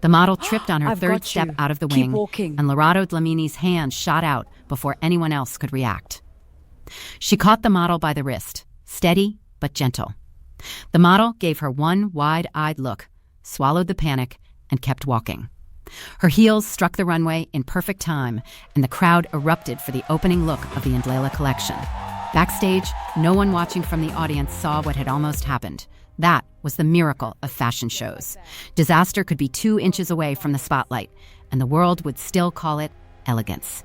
The model tripped on her I've third got step you. out of the Keep wing, walking. and Lerato Dlamini's hand shot out before anyone else could react. She caught the model by the wrist, steady but gentle. The model gave her one wide-eyed look, swallowed the panic, and kept walking. Her heels struck the runway in perfect time, and the crowd erupted for the opening look of the Ndlela collection. Backstage, no one watching from the audience saw what had almost happened. That was the miracle of fashion shows. Disaster could be 2 inches away from the spotlight, and the world would still call it elegance.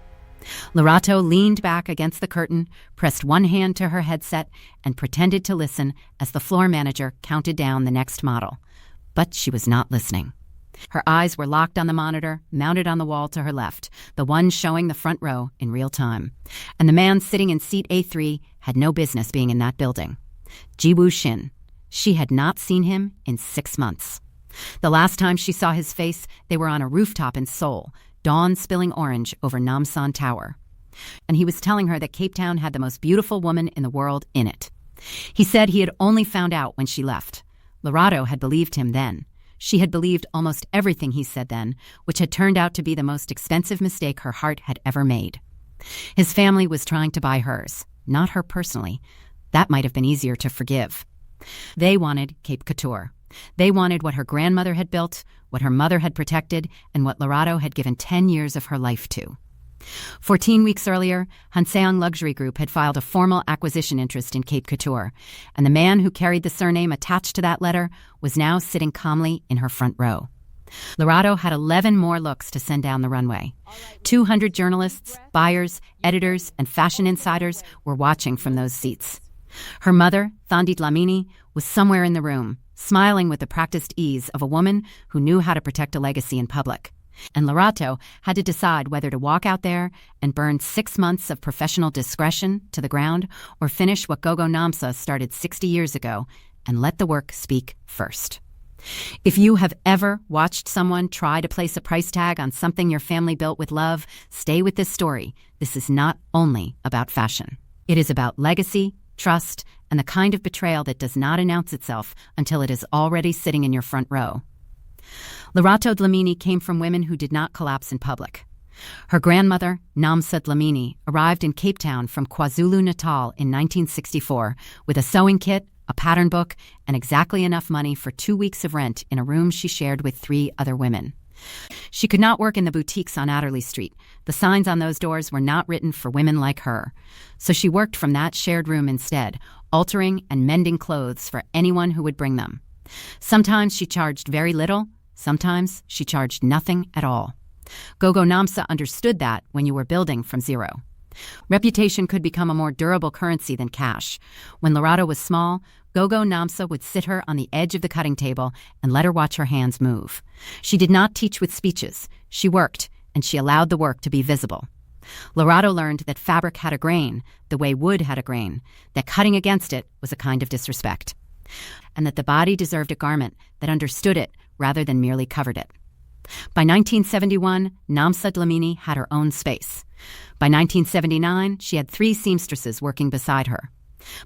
Lerato leaned back against the curtain, pressed one hand to her headset, and pretended to listen as the floor manager counted down the next model. But she was not listening. Her eyes were locked on the monitor, mounted on the wall to her left, the one showing the front row in real time. And the man sitting in seat A3 had no business being in that building. Jiwoo Shin. She had not seen him in 6 months. The last time she saw his face, they were on a rooftop in Seoul, dawn spilling orange over Namsan Tower. And he was telling her that Cape Town had the most beautiful woman in the world in it. He said he had only found out when she left. Lerato had believed him then. She had believed almost everything he said then, which had turned out to be the most expensive mistake her heart had ever made. His family was trying to buy hers, not her personally. That might have been easier to forgive. They wanted Cape Couture. They wanted what her grandmother had built, what her mother had protected, and what Lerato had given 10 years of her life to. 14 weeks earlier, Hanseong Luxury Group had filed a formal acquisition interest in Cape Couture, and the man who carried the surname attached to that letter was now sitting calmly in her front row. Lerato had 11 more looks to send down the runway. 200 journalists, buyers, editors, and fashion insiders were watching from those seats. Her mother, Untitled Dlamini, was somewhere in the room, smiling with the practiced ease of a woman who knew how to protect a legacy in public. And Lerato had to decide whether to walk out there and burn 6 months of professional discretion to the ground or finish what Gogo Namsa started 60 years ago and let the work speak first. If you have ever watched someone try to place a price tag on something your family built with love, stay with this story. This is not only about fashion. It is about legacy, trust, and the kind of betrayal that does not announce itself until it is already sitting in your front row. Lerato Dlamini came from women who did not collapse in public. Her grandmother, Namsa Dlamini, arrived in Cape Town from KwaZulu-Natal in 1964 with a sewing kit, a pattern book, and exactly enough money for 2 weeks of rent in a room she shared with 3 other women. She could not work in the boutiques on Adderley Street. The signs on those doors were not written for women like her. So she worked from that shared room instead, altering and mending clothes for anyone who would bring them. Sometimes she charged very little. Sometimes she charged nothing at all. Gogo Namsa understood that when you were building from zero. Reputation could become a more durable currency than cash. When Lerato was small, Gogo Namsa would sit her on the edge of the cutting table and let her watch her hands move. She did not teach with speeches. She worked, and she allowed the work to be visible. Lerato learned that fabric had a grain, the way wood had a grain, that cutting against it was a kind of disrespect, and that the body deserved a garment that understood it rather than merely covered it. By 1971, Namsa Dlamini had her own space. By 1979, she had 3 seamstresses working beside her.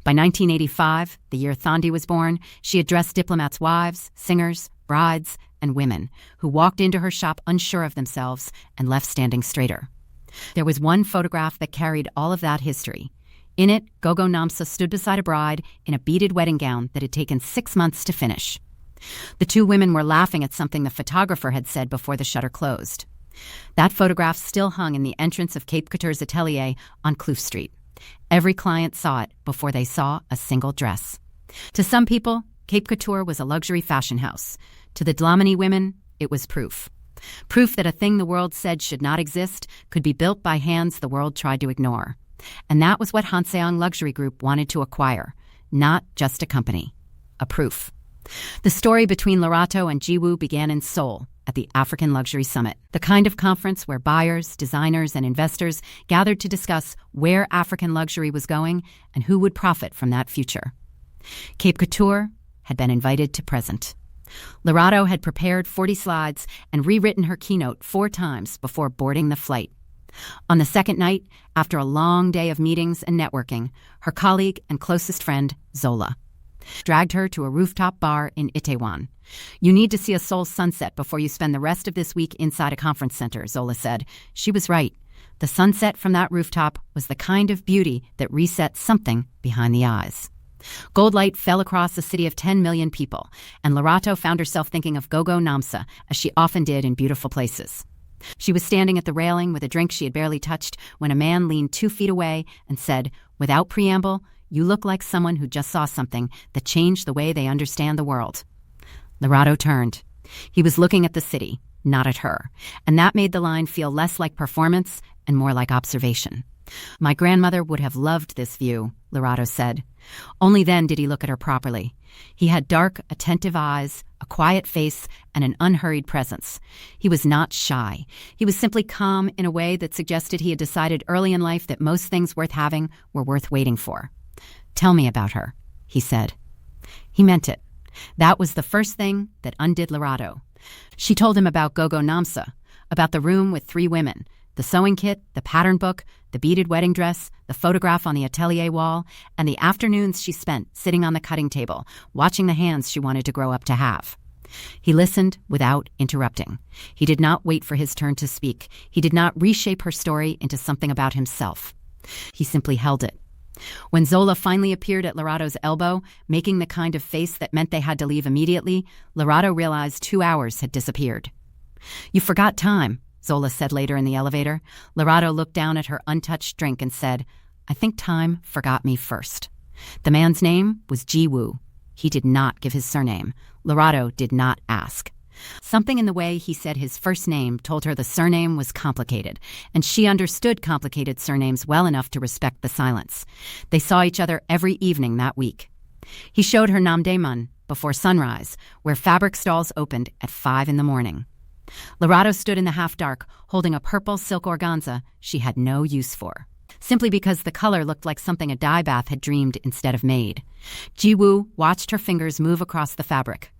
By 1985, the year Thandi was born, she addressed diplomats' wives, singers, brides, and women who walked into her shop unsure of themselves and left standing straighter. There was one photograph that carried all of that history. In it, Gogo Namsa stood beside a bride in a beaded wedding gown that had taken 6 months to finish. The 2 women were laughing at something the photographer had said before the shutter closed. That photograph still hung in the entrance of Cape Couture's atelier on Kloof Street. Every client saw it before they saw a single dress. To some people, Cape Couture was a luxury fashion house. To the Dlamini women, it was proof. Proof that a thing the world said should not exist could be built by hands the world tried to ignore. And that was what Hanseong Luxury Group wanted to acquire, not just a company, a proof. The story between Lerato and Jiwoo began in Seoul at the African Luxury Summit, the kind of conference where buyers, designers, and investors gathered to discuss where African luxury was going and who would profit from that future. Cape Couture had been invited to present. Lerato had prepared 40 slides and rewritten her keynote 4 times before boarding the flight. On the second night, after a long day of meetings and networking, her colleague and closest friend, Zola. Dragged her to a rooftop bar in Itaewon. "You need to see a Seoul sunset before you spend the rest of this week inside a conference center," Zola said. She was right. The sunset from that rooftop was the kind of beauty that reset something behind the eyes. Gold light fell across a city of 10 million people, and Lerato found herself thinking of Gogo Namsa, as she often did in beautiful places. She was standing at the railing with a drink she had barely touched when a man leaned 2 feet away and said, without preamble, "You look like someone who just saw something that changed the way they understand the world." Lerato turned. He was looking at the city, not at her, and that made the line feel less like performance and more like observation. "My grandmother would have loved this view," Lerato said. Only then did he look at her properly. He had dark, attentive eyes, a quiet face, and an unhurried presence. He was not shy. He was simply calm in a way that suggested he had decided early in life that most things worth having were worth waiting for. "Tell me about her," he said. He meant it. That was the first thing that undid Lerato. She told him about Gogo Namsa, about the room with 3 women, the sewing kit, the pattern book, the beaded wedding dress, the photograph on the atelier wall, and the afternoons she spent sitting on the cutting table, watching the hands she wanted to grow up to have. He listened without interrupting. He did not wait for his turn to speak. He did not reshape her story into something about himself. He simply held it. When Zola finally appeared at Lerato's elbow, making the kind of face that meant they had to leave immediately, Lerato realized 2 hours had disappeared. "You forgot time," Zola said later in the elevator. Lerato looked down at her untouched drink and said, "I think time forgot me first." The man's name was Ji-woo. He did not give his surname. Lerato did not ask. Something in the way he said his first name told her the surname was complicated, and she understood complicated surnames well enough to respect the silence. They saw each other every evening that week. He showed her Namdaemun before sunrise, where fabric stalls opened at 5 in the morning. Lerato stood in the half-dark, holding a purple silk organza she had no use for, simply because the color looked like something a dye bath had dreamed instead of made. Ji-woo watched her fingers move across the fabric.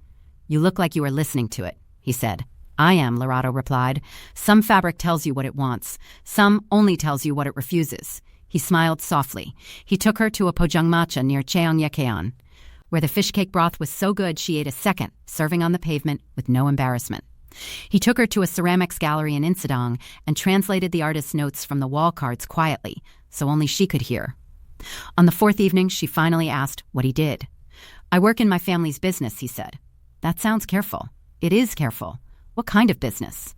"You look like you are listening to it," he said. "I am," Lerato replied. "Some fabric tells you what it wants. Some only tells you what it refuses." He smiled softly. He took her to a pojangmatcha near Cheonggyecheon, where the fish cake broth was so good she ate a second, serving on the pavement with no embarrassment. He took her to a ceramics gallery in Insadong and translated the artist's notes from the wall cards quietly, so only she could hear. On the 4th evening, she finally asked what he did. "I work in my family's business," he said. "That sounds careful." "It is careful." "What kind of business?"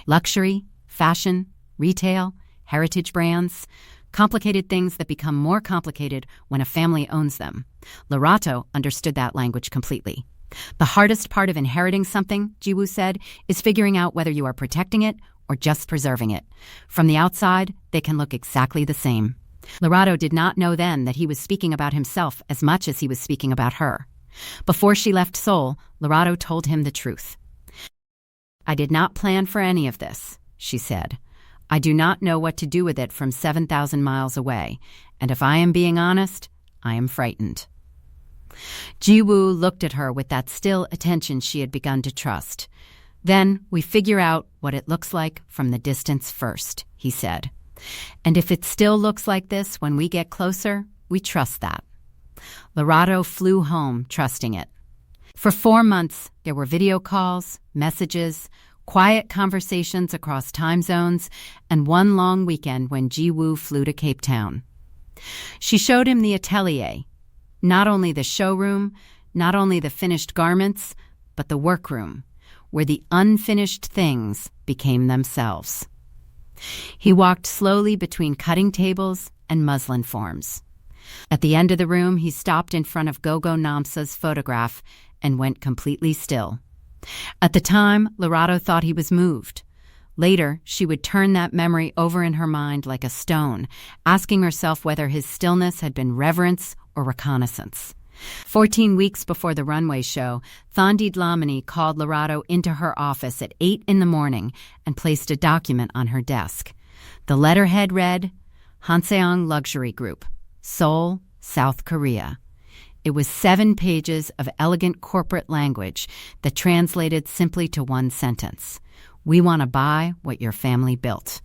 "Luxury, fashion, retail, heritage brands, complicated things that become more complicated when a family owns them." Lerato understood that language completely. "The hardest part of inheriting something," Ji-woo said, "is figuring out whether you are protecting it or just preserving it. From the outside, they can look exactly the same." Lerato did not know then that he was speaking about himself as much as he was speaking about her. Before she left Seoul, Lerato told him the truth. "I did not plan for any of this," she said. "I do not know what to do with it from 7,000 miles away, and if I am being honest, I am frightened." Ji-woo looked at her with that still attention she had begun to trust. "Then we figure out what it looks like from the distance first," he said. "And if it still looks like this when we get closer, we trust that." Lerato flew home, trusting it. For 4 months, there were video calls, messages, quiet conversations across time zones, and one long weekend when Ji-woo flew to Cape Town. She showed him the atelier, not only the showroom, not only the finished garments, but the workroom, where the unfinished things became themselves. He walked slowly between cutting tables and muslin forms. At the end of the room, he stopped in front of Gogo Namsa's photograph and went completely still. At the time, Lerato thought he was moved. Later, she would turn that memory over in her mind like a stone, asking herself whether his stillness had been reverence or reconnaissance. 14 weeks before the Runway show, Lerato Dlamini called Lerato into her office at 8 in the morning and placed a document on her desk. The letterhead read, "Hanseong Luxury Group, Seoul, South Korea." It was 7 pages of elegant corporate language that translated simply to one sentence. "We want to buy what your family built."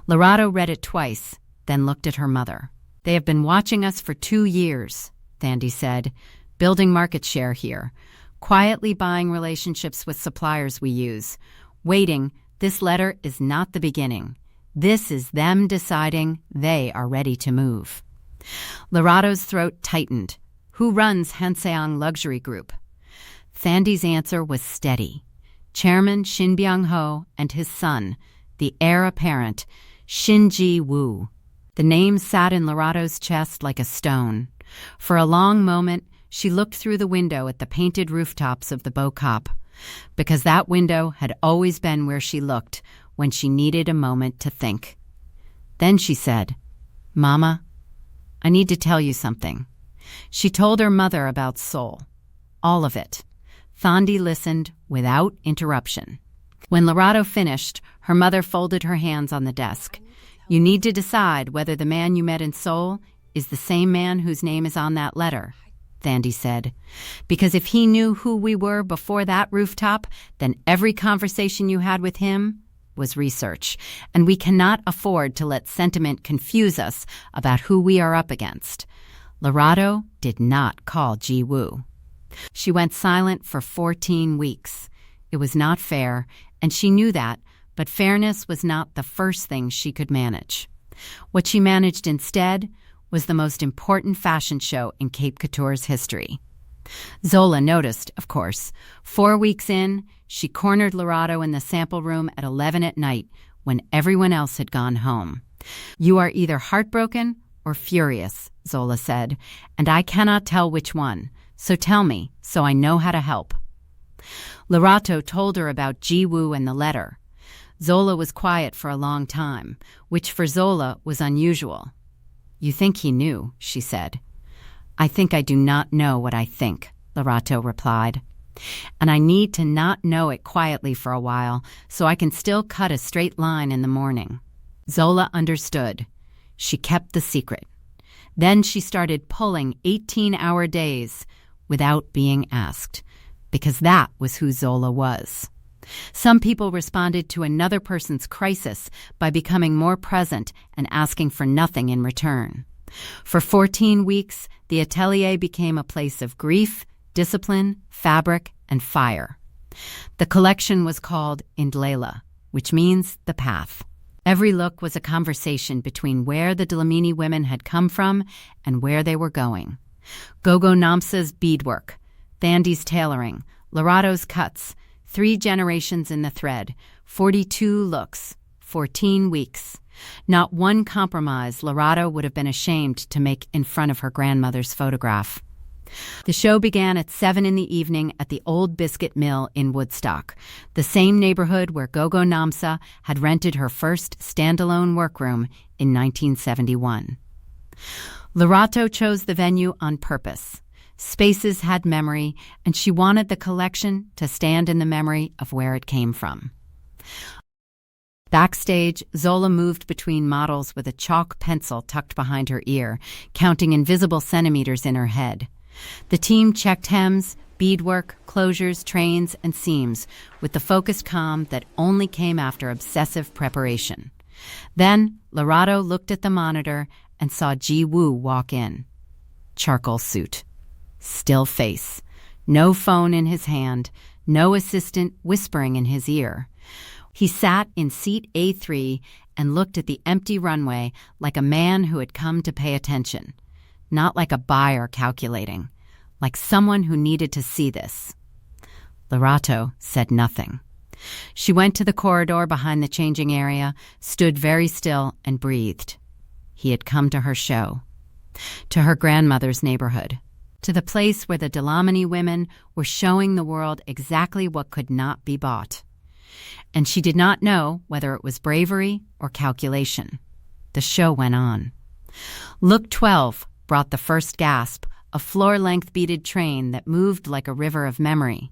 Lerato read it twice, then looked at her mother. "They have been watching us for 2 years, Thandi said. building market share here, quietly buying relationships with suppliers we use, waiting. This letter is not the beginning. This is them deciding they are ready to move. Lerato's throat tightened. Who runs Hanseong Luxury Group? Thandi's answer was steady. Chairman Shin Byung-ho and his son, the heir apparent, Shin Ji-woo. The name sat in Lerato's chest like a stone. For a long moment, she looked through the window at the painted rooftops of the Bokap, because that window had always been where she looked when she needed a moment to think. Then she said, "Mama, I need to tell you something." She told her mother about Seoul. All of it. Thandi listened without interruption. When Lerato finished, her mother folded her hands on the desk. "You need to decide whether the man you met in Seoul is the same man whose name is on that letter," Thandi said. "Because if he knew who we were before that rooftop, then every conversation you had with him was research, and we cannot afford to let sentiment confuse us about who we are up against." Lerato did not call Ji-woo. She went silent for 14 weeks. It was not fair, and she knew that, but fairness was not the first thing she could manage. What she managed instead was the most important fashion show in Cape Couture's history. Zola noticed, of course. 4 weeks in, she cornered Lerato in the sample room at 11 at night when everyone else had gone home. "You are either heartbroken or furious," Zola said, "and I cannot tell which one. So tell me, so I know how to help." Lerato told her about Ji-woo and the letter. Zola was quiet for a long time, which for Zola was unusual. "You think he knew," she said. "I think I do not know what I think," Lerato replied. "And I need to not know it quietly for a while so I can still cut a straight line in the morning." Zola understood. She kept the secret. Then she started pulling 18-hour days without being asked, because that was who Zola was. Some people responded to another person's crisis by becoming more present and asking for nothing in return. For 14 weeks, the atelier became a place of grief, discipline, fabric, and fire. The collection was called Indlela, which means the path. Every look was a conversation between where the Dlamini women had come from and where they were going. Gogo Namsa's beadwork, Thandi's tailoring, Lerato's cuts, 3 generations in the thread, 42 looks, 14 weeks. Not one compromise Lerato would have been ashamed to make in front of her grandmother's photograph. The show began at 7 in the evening at the Old Biscuit Mill in Woodstock, the same neighborhood where Gogo Namsa had rented her first standalone workroom in 1971. Lerato chose the venue on purpose. Spaces had memory, and she wanted the collection to stand in the memory of where it came from. Backstage, Zola moved between models with a chalk pencil tucked behind her ear, counting invisible centimeters in her head. The team checked hems, beadwork, closures, trains, and seams with the focused calm that only came after obsessive preparation. Then, Lerato looked at the monitor and saw Ji-woo walk in. Charcoal suit. Still face. No phone in his hand. No assistant whispering in his ear. He sat in seat A3 and looked at the empty runway like a man who had come to pay attention. Not like a buyer calculating. Like someone who needed to see this. Lerato said nothing. She went to the corridor behind the changing area, stood very still, and breathed. He had come to her show. To her grandmother's neighborhood. To the place where the Dlamini women were showing the world exactly what could not be bought. And she did not know whether it was bravery or calculation. The show went on. Look 12 brought the first gasp, a floor-length beaded train that moved like a river of memory.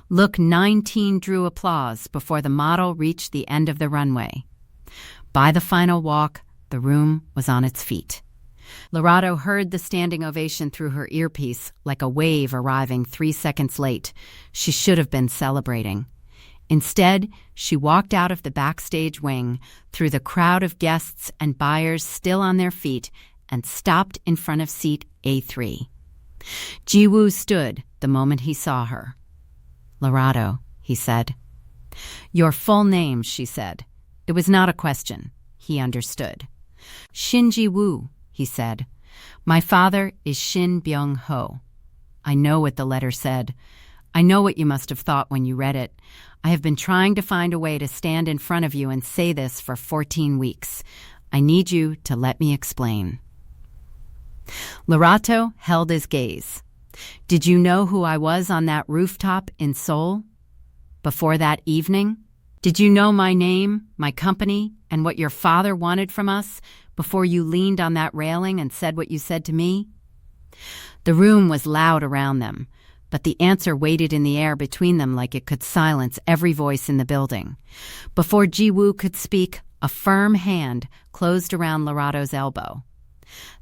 Look 19 drew applause before the model reached the end of the runway. By the final walk, the room was on its feet. Lerato heard the standing ovation through her earpiece like a wave arriving 3 seconds late. She should have been celebrating. Instead, she walked out of the backstage wing, through the crowd of guests and buyers still on their feet, and stopped in front of seat A3. Ji-woo stood the moment he saw her. "Lerato," he said. "Your full name," she said. It was not a question. He understood. "Shin Ji-woo," he said. "My father is Shin Byung-ho." I know what the letter said. I know what you must have thought when you read it. I have been trying to find a way to stand in front of you and say this for 14 weeks. I need you to let me explain. Lerato held his gaze. "Did you know who I was on that rooftop in Seoul? Before that evening? Did you know my name, my company, and what your father wanted from us before you leaned on that railing and said what you said to me?" The room was loud around them, but the answer waited in the air between them like it could silence every voice in the building. Before Ji-woo could speak, a firm hand closed around Lerato's elbow.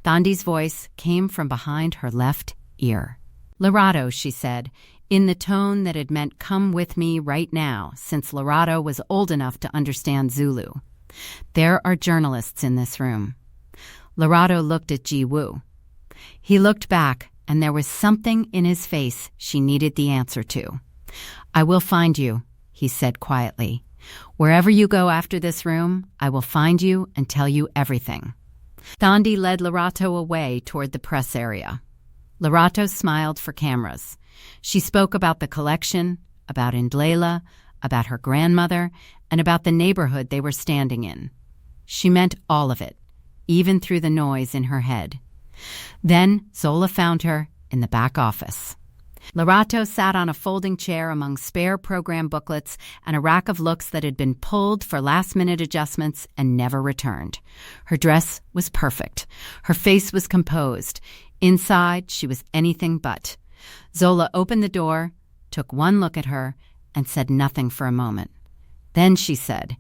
Thandi's voice came from behind her left ear. "Lerato," she said, in the tone that had meant come with me right now, since Lerato was old enough to understand Zulu. "There are journalists in this room." Lerato looked at Ji-woo. He looked back, and there was something in his face she needed the answer to. "I will find you," he said quietly. "Wherever you go after this room, I will find you and tell you everything." Thandi led Lerato away toward the press area. Lerato smiled for cameras. She spoke about the collection, about Indlela, about her grandmother, and about the neighborhood they were standing in. She meant all of it, even through the noise in her head. Then Zola found her in the back office. Lerato sat on a folding chair among spare program booklets and a rack of looks that had been pulled for last-minute adjustments and never returned. Her dress was perfect. Her face was composed. Inside, she was anything but. Zola opened the door, took one look at her, and said nothing for a moment. Then she said,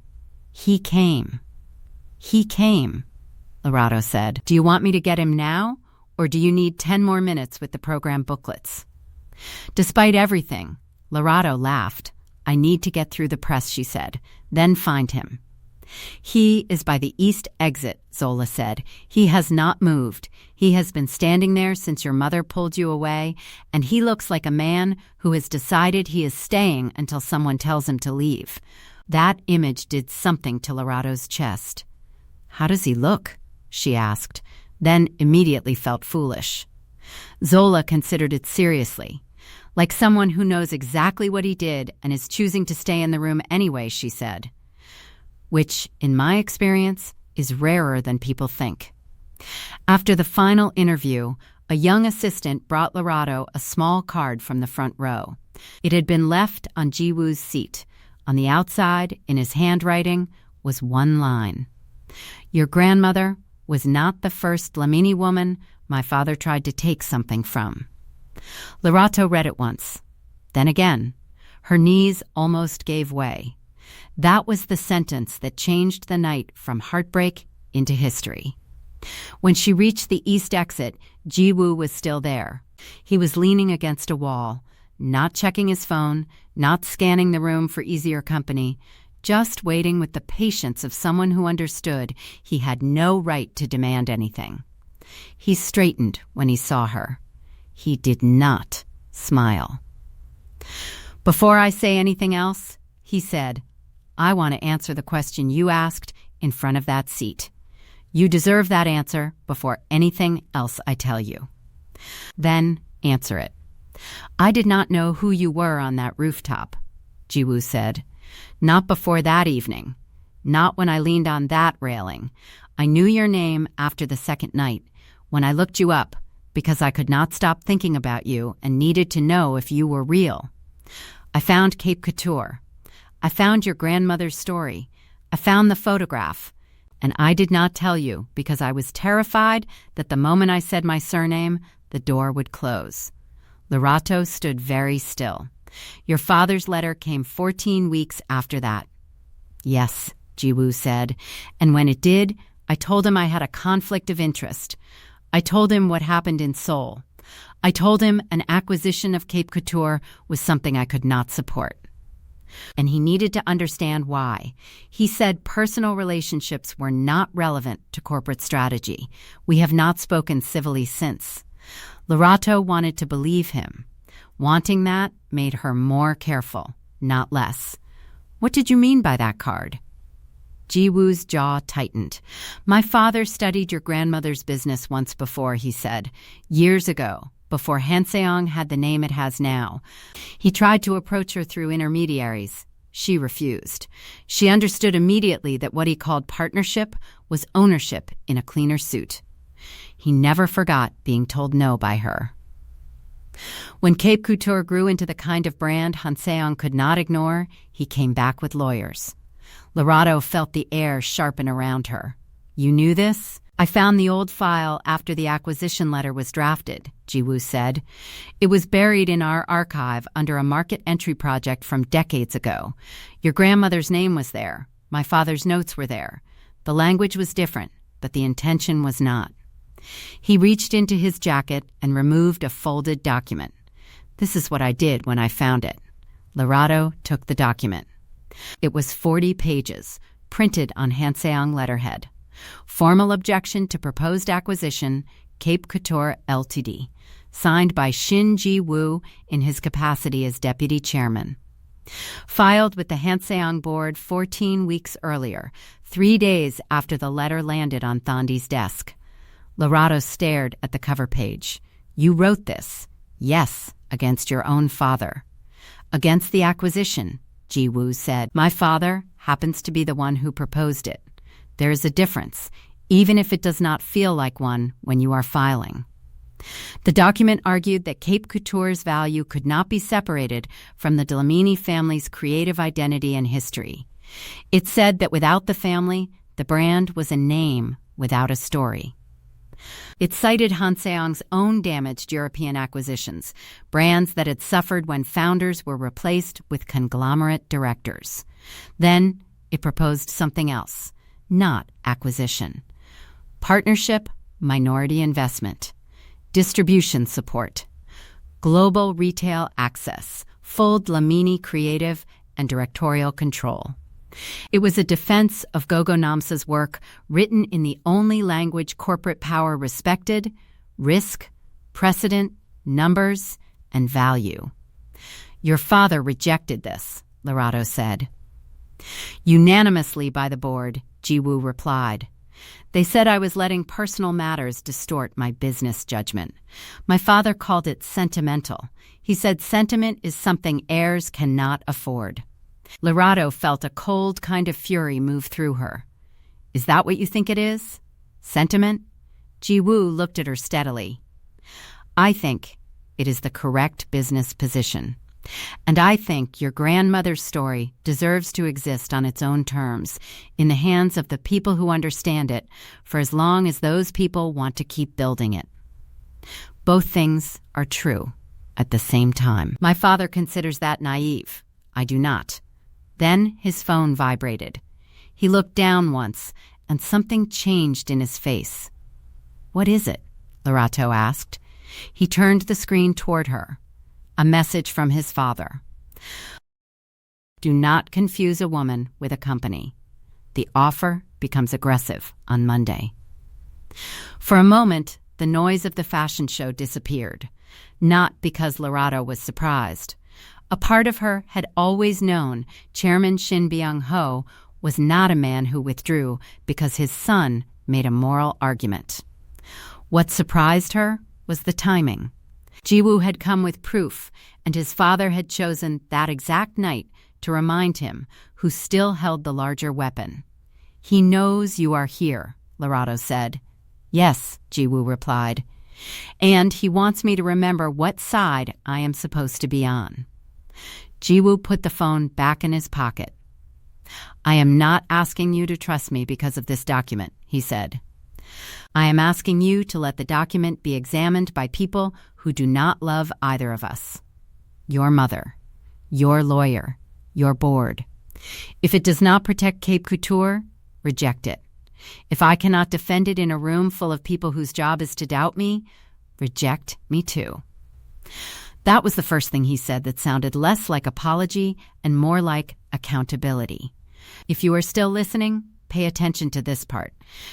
"He came." "He came," Lerato said. "Do you want me to get him now, or do you need 10 more minutes with the program booklets?" Despite everything, Lerato laughed. "I need to get through the press," she said, "then find him." "He is by the east exit," Zola said. "He has not moved. He has been standing there since your mother pulled you away, and he looks like a man who has decided he is staying until someone tells him to leave." That image did something to Lerato's chest. "How does he look?" she asked, then immediately felt foolish. Zola considered it seriously. "Like someone who knows exactly what he did and is choosing to stay in the room anyway," she said. Which, in my experience, is rarer than people think. After the final interview, a young assistant brought Lerato a small card from the front row. It had been left on Ji-woo's seat. On the outside, in his handwriting, was one line. "Your grandmother was not the first Dlamini woman my father tried to take something from." Lerato read it once. Then again. Her knees almost gave way. That was the sentence that changed the night from heartbreak into history. When she reached the east exit, Ji-woo was still there. He was leaning against a wall, not checking his phone, not scanning the room for easier company, just waiting with the patience of someone who understood he had no right to demand anything. He straightened when he saw her. He did not smile. "Before I say anything else," he said, "I want to answer the question you asked in front of that seat. You deserve that answer before anything else I tell you. Then answer it." "I did not know who you were on that rooftop," Ji-woo said. "Not before that evening. Not when I leaned on that railing. I knew your name after the second night, when I looked you up, because I could not stop thinking about you and needed to know if you were real. I found Cape Couture. I found your grandmother's story. I found the photograph. And I did not tell you because I was terrified that the moment I said my surname, the door would close." Lerato stood very still. "Your father's letter came 14 weeks after that." "Yes," Ji-woo said. "And when it did, I told him I had a conflict of interest. I told him what happened in Seoul. I told him an acquisition of Cape Couture was something I could not support. And he needed to understand why. He said personal relationships were not relevant to corporate strategy. We have not spoken civilly since." Lerato wanted to believe him. Wanting that made her more careful, not less. What did you mean by that card? Ji-woo's jaw tightened. My father studied your grandmother's business once before, he said. Years ago, before Hanseong had the name it has now. He tried to approach her through intermediaries. She refused. She understood immediately that what he called partnership was ownership in a cleaner suit. He never forgot being told no by her. When Cape Couture grew into the kind of brand Hanseong could not ignore, he came back with lawyers. Lerato felt the air sharpen around her. You knew this? I found the old file after the acquisition letter was drafted, Ji-woo said. It was buried in our archive under a market entry project from decades ago. Your grandmother's name was there. My father's notes were there. The language was different, but the intention was not. He reached into his jacket and removed a folded document. This is what I did when I found it. Lerato took the document. It was 40 pages, printed on Hanseong letterhead. Formal objection to proposed acquisition, Cape Couture Ltd., signed by Shin Ji-woo in his capacity as deputy chairman. Filed with the Hanseong board 14 weeks earlier, 3 days after the letter landed on Thondi's desk. Lerato stared at the cover page. You wrote this. Yes, against your own father. Against the acquisition, Ji-woo said. My father happens to be the one who proposed it. There is a difference, even if it does not feel like one when you are filing. The document argued that Cape Couture's value could not be separated from the Dlamini family's creative identity and history. It said that without the family, the brand was a name without a story. It cited Hanseong's own damaged European acquisitions, brands that had suffered when founders were replaced with conglomerate directors. Then it proposed something else. Not acquisition. Partnership, minority investment. Distribution support. Global retail access. Full Dlamini creative and directorial control. It was a defense of Gogo Namsa's work written in the only language corporate power respected: risk, precedent, numbers, and value. Your father rejected this, Lerato said. Unanimously by the board, Ji-woo replied. They said I was letting personal matters distort my business judgment. My father called it sentimental. He said sentiment is something heirs cannot afford. Lerato felt a cold kind of fury move through her. Is that what you think it is? Sentiment? Ji-woo looked at her steadily. I think it is the correct business position. And I think your grandmother's story deserves to exist on its own terms, in the hands of the people who understand it, for as long as those people want to keep building it. Both things are true at the same time. My father considers that naive. I do not. Then his phone vibrated. He looked down once, and something changed in his face. What is it? Lerato asked. He turned the screen toward her. A message from his father. Do not confuse a woman with a company. The offer becomes aggressive on Monday. For a moment, the noise of the fashion show disappeared, not because Lerato was surprised. A part of her had always known Chairman Shin Byung-ho was not a man who withdrew because his son made a moral argument. What surprised her was the timing. Ji-woo had come with proof, and his father had chosen that exact night to remind him who still held the larger weapon. He knows you are here, Lerato said. Yes, Ji-woo replied. And he wants me to remember what side I am supposed to be on. Ji-woo put the phone back in his pocket. I am not asking you to trust me because of this document, he said. I am asking you to let the document be examined by people who do not love either of us. Your mother, your lawyer, your board. If it does not protect Cape Couture, reject it. If I cannot defend it in a room full of people whose job is to doubt me, reject me too. That was the first thing he said that sounded less like apology and more like accountability. If you are still listening, pay attention to this part,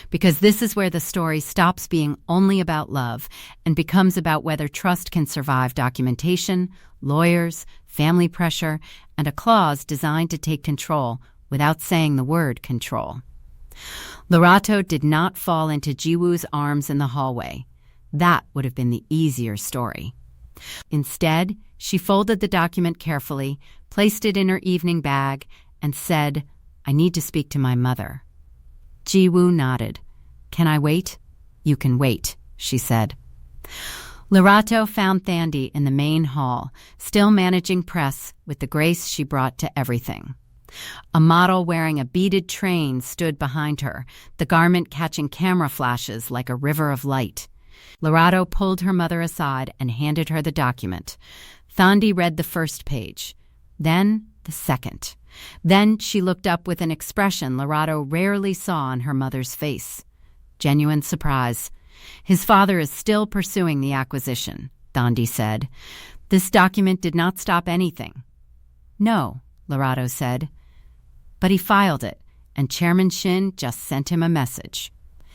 because this is where the story stops being only about love and becomes about whether trust can survive documentation, lawyers, family pressure, and a clause designed to take control without saying the word control. Lerato did not fall into Jiwoo's arms in the hallway. That would have been the easier story. Instead, she folded the document carefully, placed it in her evening bag, and said, "I need to speak to my mother." Jiwoo nodded. "Can I wait?" "You can wait," she said. Lerato found Thandi in the main hall, still managing press with the grace she brought to everything. A model wearing a beaded train stood behind her, the garment catching camera flashes like a river of light. Lerato pulled her mother aside and handed her the document. Thandi read the first page, then the second. Then she looked up with an expression Lerato rarely saw on her mother's face. Genuine surprise. "His father is still pursuing the acquisition," Thandi said. "This document did not stop anything." "No," Lerato said. "But he filed it, and Chairman Shin just sent him a message."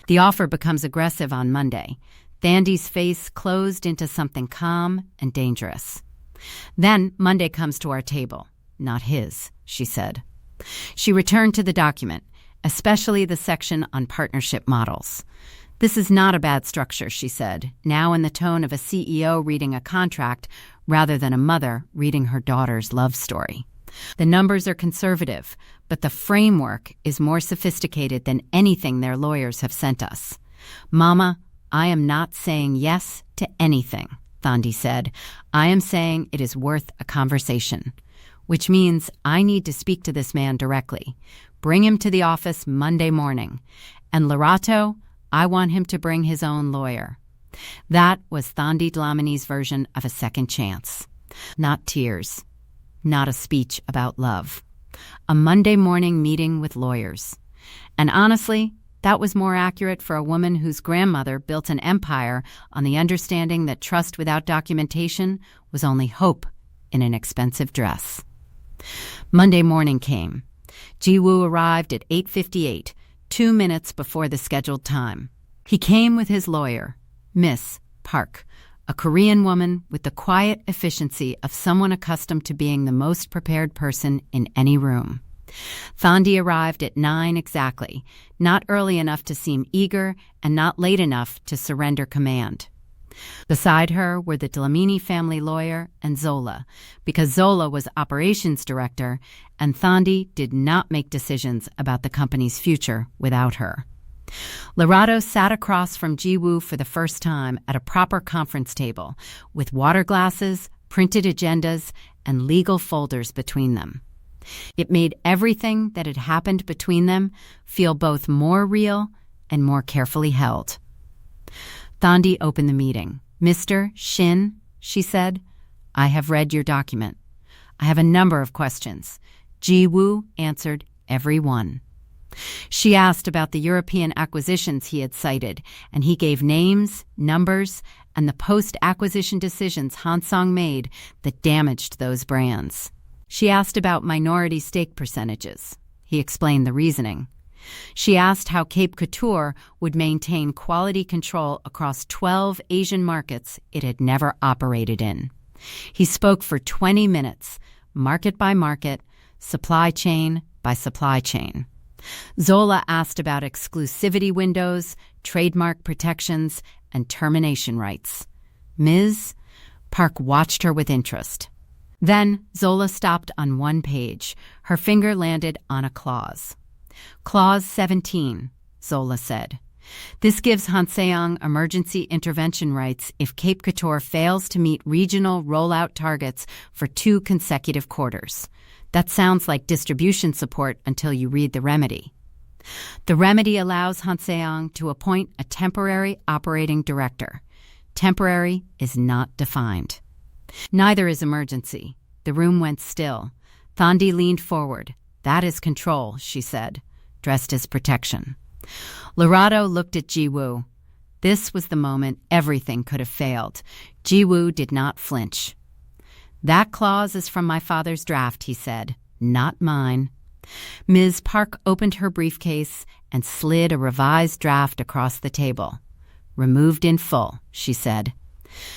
The offer becomes aggressive on Monday. Thandi's face closed into something calm and dangerous. "Then Monday comes to our table. Not his," she said. She returned to the document, especially the section on partnership models. "This is not a bad structure," she said, now in the tone of a CEO reading a contract rather than a mother reading her daughter's love story. "The numbers are conservative, but the framework is more sophisticated than anything their lawyers have sent us. Mama, I am not saying yes to anything," Thandi said. "I am saying it is worth a conversation, which means I need to speak to this man directly. Bring him to the office Monday morning. And Lerato, I want him to bring his own lawyer." That was Thandi Dlamini's version of a second chance. Not tears. Not a speech about love. A Monday morning meeting with lawyers. And honestly, that was more accurate for a woman whose grandmother built an empire on the understanding that trust without documentation was only hope in an expensive dress. Monday morning came. Jiwoo arrived at 8:58, 2 minutes before the scheduled time. He came with his lawyer, Miss Park, a Korean woman with the quiet efficiency of someone accustomed to being the most prepared person in any room. Thandi arrived at 9 exactly, not early enough to seem eager and not late enough to surrender command. Beside her were the Dlamini family lawyer and Zola, because Zola was operations director and Thandi did not make decisions about the company's future without her. Lerato sat across from Jiwoo for the first time at a proper conference table, with water glasses, printed agendas, and legal folders between them. It made everything that had happened between them feel both more real and more carefully held. Thandi opened the meeting. "Mr. Shin," she said, "I have read your document. I have a number of questions." Jiwoo answered every one. She asked about the European acquisitions he had cited, and he gave names, numbers, and the post-acquisition decisions Hansong made that damaged those brands. She asked about minority stake percentages. He explained the reasoning. She asked how Cape Couture would maintain quality control across 12 Asian markets it had never operated in. He spoke for 20 minutes, market by market, supply chain by supply chain. Zola asked about exclusivity windows, trademark protections, and termination rights. Ms. Park watched her with interest. Then Zola stopped on one page. Her finger landed on a clause. Clause 17, Zola said. This gives Hanseong emergency intervention rights if Cape Couture fails to meet regional rollout targets for 2 consecutive quarters. That sounds like distribution support until you read the remedy. The remedy allows Hanseong to appoint a temporary operating director. Temporary is not defined. Neither is emergency. The room went still. Thandi leaned forward. That is control, she said, dressed as protection. Lerato looked at Jiwoo. This was the moment everything could have failed. Jiwoo did not flinch. That clause is from my father's draft, he said, not mine. Ms. Park opened her briefcase and slid a revised draft across the table. "Removed in full," she said.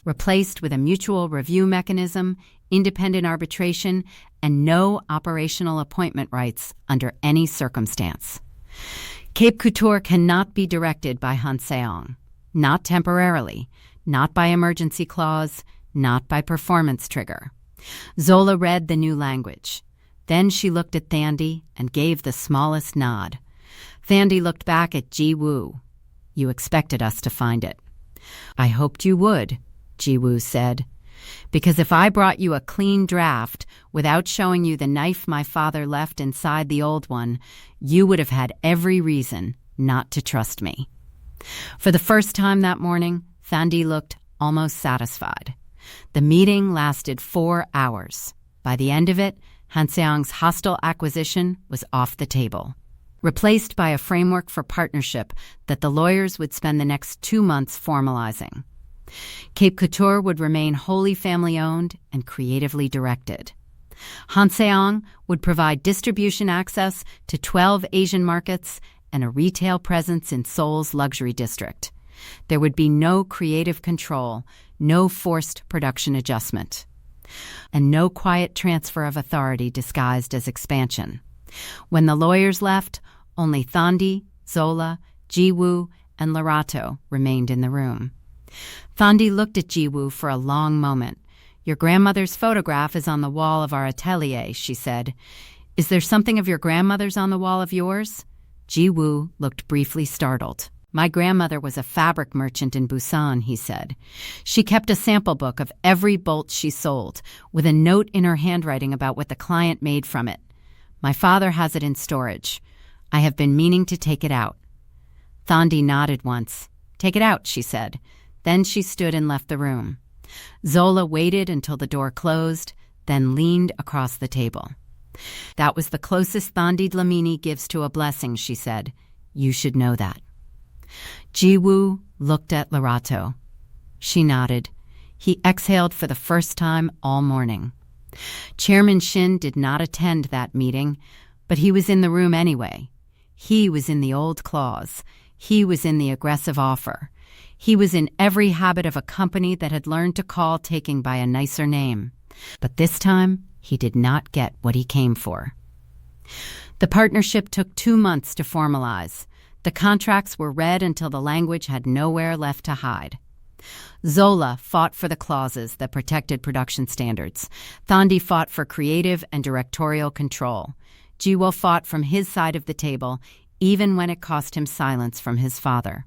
"Replaced with a mutual review mechanism, independent arbitration, and no operational appointment rights under any circumstance. Cape Couture cannot be directed by Han Seong. Not temporarily, not by emergency clause, not by performance trigger." Zola read the new language. Then she looked at Thandi and gave the smallest nod. Thandi looked back at Ji-woo. "You expected us to find it." "I hoped you would," Ji-woo said. "Because if I brought you a clean draft without showing you the knife my father left inside the old one, you would have had every reason not to trust me." For the first time that morning, Thandi looked almost satisfied. The meeting lasted 4 hours. By the end of it, Han Seong's hostile acquisition was off the table, replaced by a framework for partnership that the lawyers would spend the next 2 months formalizing. Cape Couture would remain wholly family-owned and creatively directed. Han Seong would provide distribution access to 12 Asian markets and a retail presence in Seoul's luxury district. There would be no creative control, no forced production adjustment, and no quiet transfer of authority disguised as expansion. When the lawyers left, only Thandi, Zola, Ji-woo, and Lerato remained in the room. Thandi looked at Ji-woo for a long moment. "Your grandmother's photograph is on the wall of our atelier," she said. "Is there something of your grandmother's on the wall of yours?" Ji-woo looked briefly startled. "My grandmother was a fabric merchant in Busan," he said. "She kept a sample book of every bolt she sold, with a note in her handwriting about what the client made from it. My father has it in storage. I have been meaning to take it out." Thandi nodded once. "Take it out," she said. Then she stood and left the room. Zola waited until the door closed, then leaned across the table. "That was the closest Thandi Dlamini gives to a blessing," she said. "You should know that." Ji-woo looked at Lerato. She nodded. He exhaled for the first time all morning. Chairman Shin did not attend that meeting, but he was in the room anyway. He was in the old clause. He was in the aggressive offer. He was in every habit of a company that had learned to call taking by a nicer name. But this time, he did not get what he came for. The partnership took 2 months to formalize. The contracts were read until the language had nowhere left to hide. Zola fought for the clauses that protected production standards. Thandi fought for creative and directorial control. Ji-woo fought from his side of the table, even when it cost him silence from his father.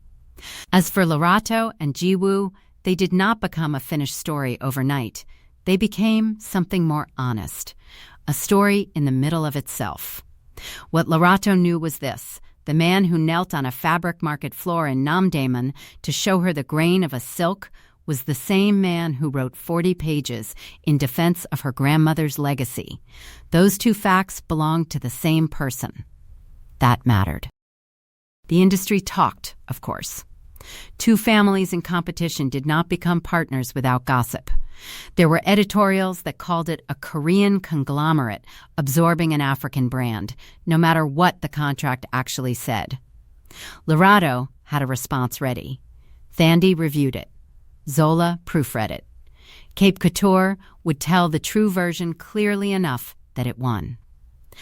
As for Lerato and Ji-woo, they did not become a finished story overnight. They became something more honest, a story in the middle of itself. What Lerato knew was this: the man who knelt on a fabric market floor in Namdaemun to show her the grain of a silk was the same man who wrote 40 pages in defense of her grandmother's legacy. Those 2 facts belonged to the same person. That mattered. The industry talked, of course. 2 families in competition did not become partners without gossip. There were editorials that called it a Korean conglomerate absorbing an African brand, no matter what the contract actually said. Lerato had a response ready. Thandi reviewed it. Zola proofread it. Cape Couture would tell the true version clearly enough that it won.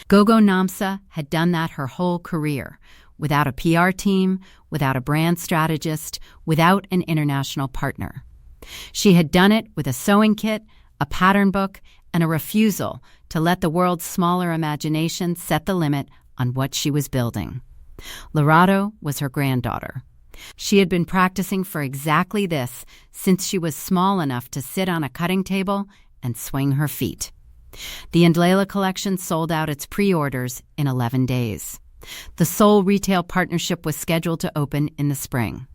Gogo Namsa had done that her whole career, without a PR team, without a brand strategist, without an international partner. She had done it with a sewing kit, a pattern book, and a refusal to let the world's smaller imagination set the limit on what she was building. Lerato was her granddaughter. She had been practicing for exactly this since she was small enough to sit on a cutting table and swing her feet. The Ndlela collection sold out its pre-orders in 11 days. The Seoul retail partnership was scheduled to open in the spring.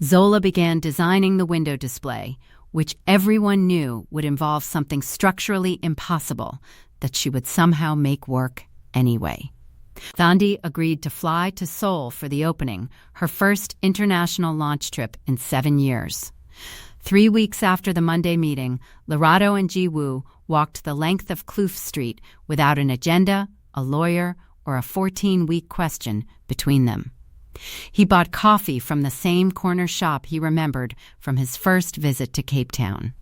Zola began designing the window display, which everyone knew would involve something structurally impossible that she would somehow make work anyway. Thandi agreed to fly to Seoul for the opening, her first international launch trip in 7 years. 3 weeks after the Monday meeting, Lerato and Ji-woo walked the length of Kloof Street without an agenda, a lawyer, or a 14-week question between them. He bought coffee from the same corner shop he remembered from his first visit to Cape Town.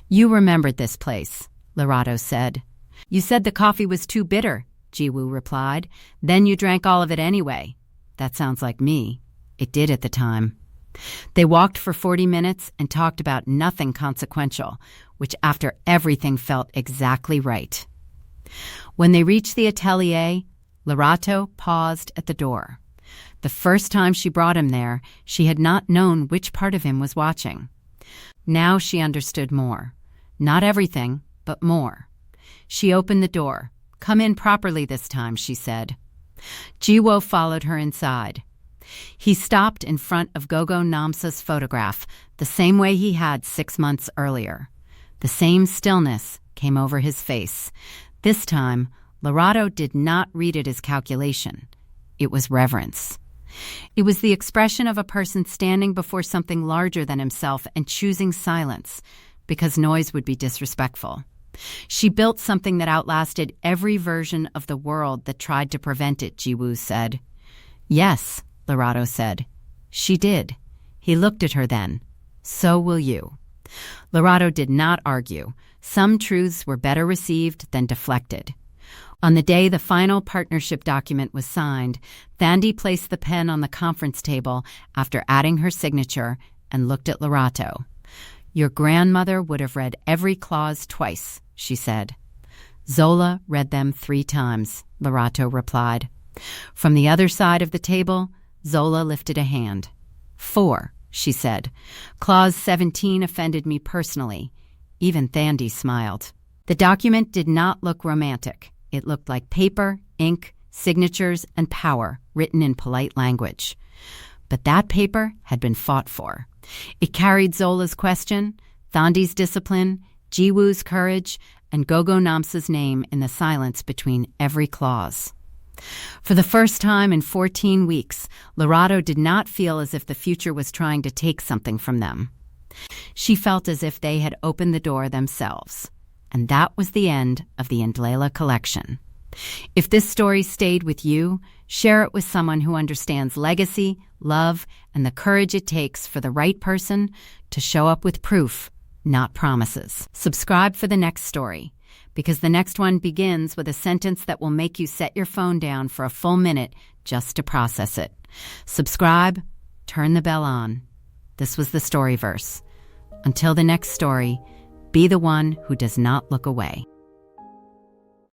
"You remembered this place," Lerato said. "You said the coffee was too bitter," Jiwoo replied. "Then you drank all of it anyway." "That sounds like me." It did at the time. They walked for 40 minutes and talked about nothing consequential, which after everything felt exactly right. When they reached the atelier, Lerato paused at the door. The first time she brought him there, she had not known which part of him was watching. Now she understood more. Not everything, but more. She opened the door. "Come in properly this time," she said. Jiwoo followed her inside. He stopped in front of Gogo Namsa's photograph, the same way he had 6 months earlier. The same stillness came over his face. This time, Lerato did not read it as calculation. It was reverence. It was the expression of a person standing before something larger than himself and choosing silence, because noise would be disrespectful. She built something that outlasted every version of the world that tried to prevent it, Jiwoo said. "Yes," Lerato said. "She did." He looked at her then. "So will you." Lerato did not argue. Some truths were better received than deflected. On the day the final partnership document was signed, Thandi placed the pen on the conference table after adding her signature and looked at Lerato. "Your grandmother would have read every clause twice," she said. "Zola read them 3 times, Lerato replied. From the other side of the table, Zola lifted a hand. 4, she said. "Clause 17 offended me personally." Even Thandi smiled. The document did not look romantic. It looked like paper, ink, signatures, and power written in polite language. But that paper had been fought for. It carried Zola's question, Thandi's discipline, Jiwoo's courage, and Gogo Namsa's name in the silence between every clause. For the first time in 14 weeks, Lerato did not feel as if the future was trying to take something from them. She felt as if they had opened the door themselves. And that was the end of the Ndlela collection. If this story stayed with you, share it with someone who understands legacy, love, and the courage it takes for the right person to show up with proof, not promises. Subscribe for the next story, because the next one begins with a sentence that will make you set your phone down for a full minute just to process it. Subscribe, turn the bell on. This was the Storyverse. Until the next story, be the one who does not look away.